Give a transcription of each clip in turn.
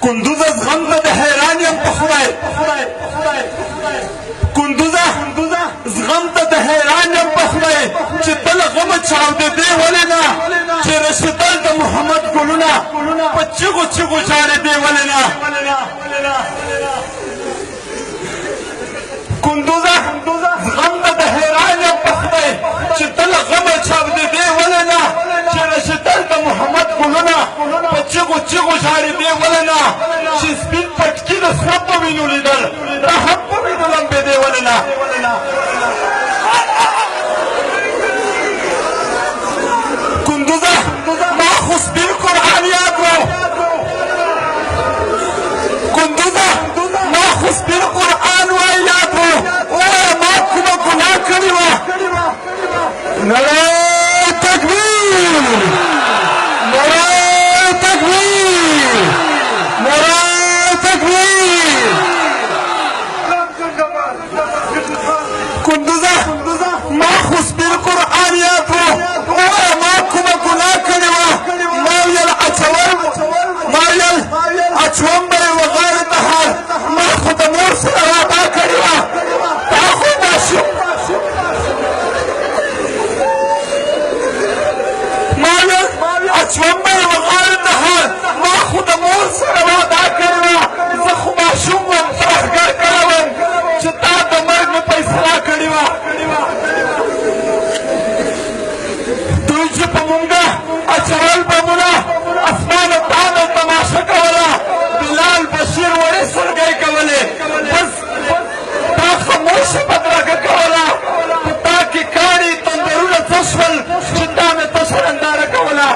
کندوزه زغم ته د حیران یم په خدای کندوزه زغم ته د حیران یم په خدای چې تل غمه چاودېدې ولې نه چې رسېدل د محمد ګلونه په چغو چغو ژاړېدې ولې نه کندوزه زغم ته د حیران یم په خدای چې تل غمه چاودېدې ولې نه چې رسېدل د محمد ګلونه په چغو چغو ژاړېدې ولې نه چې سپین پټکي د سره په وینو لیدل دا هم په وینو لمبېدې ولې نه کندوزه ما خو سپین قرآن یاد و کندوزه ما خو سپین قرآن وای یاد و وایه ما کومه ګناه کړې وه نعرې تکبیر نعرې تکبیر نعرې تکبیر کندوزه ما خو سپین قرآن یاد و وایه ما کومه ګناه کړې وه ما ویل اچوم به یې وغاړې ته هر ما خو د مور سره وعده کړې وه تا خو ماشوم ما ویل اچوم به یې وغاړې ته هر ما خو د مور سره وعده کړې وه زه خو ماشوم وم ترهګر کړی وم چې تا د مرګ مې فیصله کړې وه دوی چې په مونږه اچول بمونه اسمانه تان او تماشه کوله بلال بشیر وړې سلګۍ کولې بس تا خاموشه بدرګه کوله په تا کې کاڼي تندرونه څه شول چې تا مې تشه ننداره کوله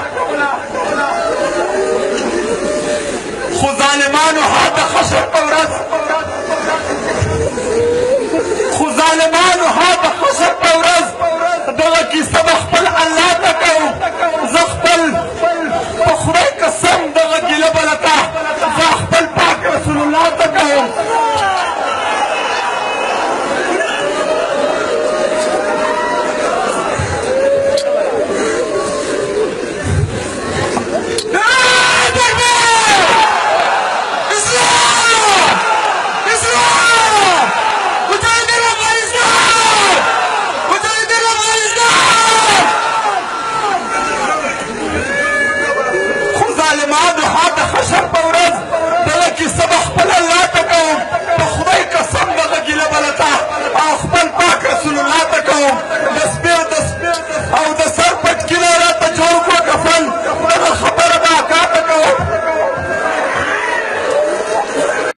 خو ظالمانو هاته خشر په ورځ خو ظالمانو هاته خشر په ورځ دغه کیسه به خپل الله ته